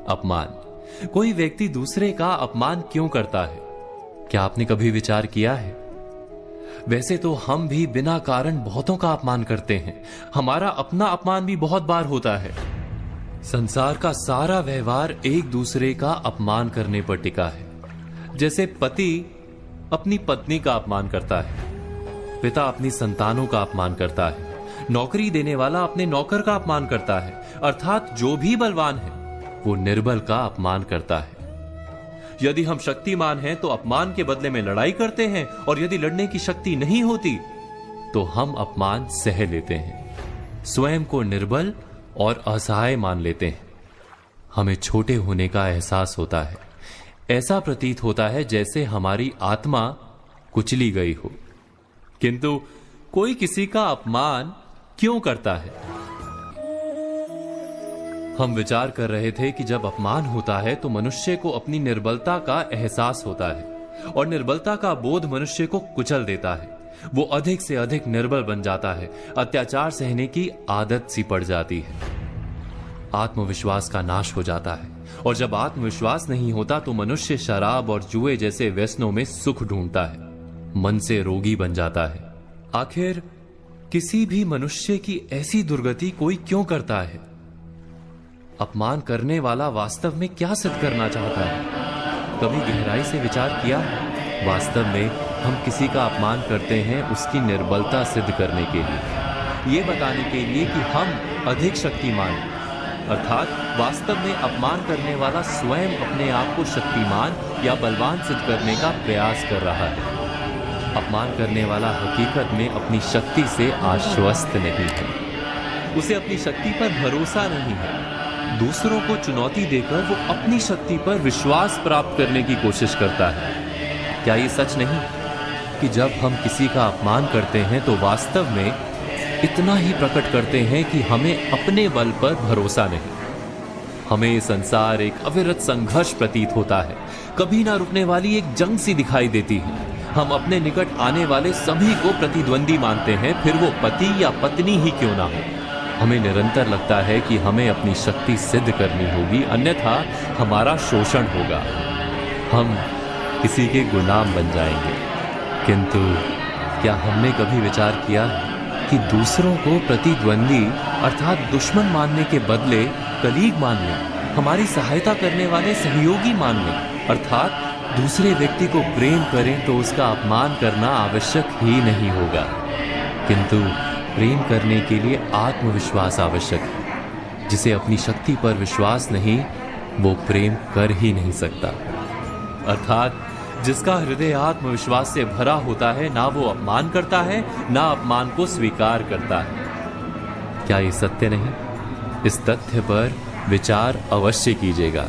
अपमान। कोई व्यक्ति दूसरे का अपमान क्यों करता है? क्या आपने कभी विचार किया है? वैसे तो हम भी बिना कारण बहुतों का अपमान करते हैं। हमारा अपना अपमान भी बहुत बार होता है। संसार का सारा व्यवहार एक दूसरे का अपमान करने पर टिका है। जैसे पति अपनी पत्नी का अपमान करता है, पिता अपनी संतानों का अपमान करता है, नौकरी देने वाला अपने नौकर का अपमान करता है, अर्थात जो भी बलवान है वो निर्बल का अपमान करता है। यदि हम शक्तिमान हैं तो अपमान के बदले में लड़ाई करते हैं, और यदि लड़ने की शक्ति नहीं होती तो हम अपमान सह लेते हैं, स्वयं को निर्बल और असहाय मान लेते हैं। हमें छोटे होने का एहसास होता है। ऐसा प्रतीत होता है जैसे हमारी आत्मा कुचली गई हो। किंतु कोई किसी का अपमान क्यों करता है? हम विचार कर रहे थे कि जब अपमान होता है तो मनुष्य को अपनी निर्बलता का एहसास होता है, और निर्बलता का बोध मनुष्य को कुचल देता है। वो अधिक से अधिक निर्बल बन जाता है, अत्याचार सहने की आदत सी पड़ जाती है, आत्मविश्वास का नाश हो जाता है। और जब आत्मविश्वास नहीं होता तो मनुष्य शराब और जुए जैसे व्यसनों में सुख ढूंढता है, मन से रोगी बन जाता है। आखिर किसी भी मनुष्य की ऐसी दुर्गति कोई क्यों करता है? अपमान करने वाला वास्तव में क्या सिद्ध करना चाहता है? कभी गहराई से विचार किया? वास्तव में हम किसी का अपमान करते हैं उसकी निर्बलता सिद्ध करने के लिए, ये बताने के लिए कि हम अधिक शक्तिमान हैं। अर्थात वास्तव में अपमान करने वाला स्वयं अपने आप को शक्तिमान या बलवान सिद्ध करने का प्रयास कर रहा है। अपमान करने वाला हकीकत में अपनी शक्ति से आश्वस्त नहीं है, उसे अपनी शक्ति पर भरोसा नहीं है। दूसरों को चुनौती देकर वो अपनी शक्ति पर विश्वास प्राप्त करने की कोशिश करता है। क्या ये सच नहीं कि जब हम किसी का अपमान करते हैं तो वास्तव में इतना ही प्रकट करते हैं कि हमें अपने बल पर भरोसा नहीं? हमें ये संसार एक अविरत संघर्ष प्रतीत होता है, कभी ना रुकने वाली एक जंग सी दिखाई देती है। हम अपने निकट आने वाले सभी को प्रतिद्वंदी मानते हैं, फिर वो पति या पत्नी ही क्यों ना हो। हमें निरंतर लगता है कि हमें अपनी शक्ति सिद्ध करनी होगी, अन्यथा हमारा शोषण होगा, हम किसी के गुलाम बन जाएंगे। किंतु क्या हमने कभी विचार किया कि दूसरों को प्रतिद्वंदी अर्थात दुश्मन मानने के बदले कलीग मान लें, हमारी सहायता करने वाले सहयोगी मान लें, अर्थात दूसरे व्यक्ति को प्रेम करें तो उसका अपमान करना आवश्यक ही नहीं होगा। किंतु प्रेम करने के लिए आत्मविश्वास आवश्यक है। जिसे अपनी शक्ति पर विश्वास नहीं, वो प्रेम कर ही नहीं सकता। अर्थात जिसका हृदय आत्मविश्वास से भरा होता है, ना वो अपमान करता है, ना अपमान को स्वीकार करता है। क्या ये सत्य नहीं? इस तथ्य पर विचार अवश्य कीजिएगा।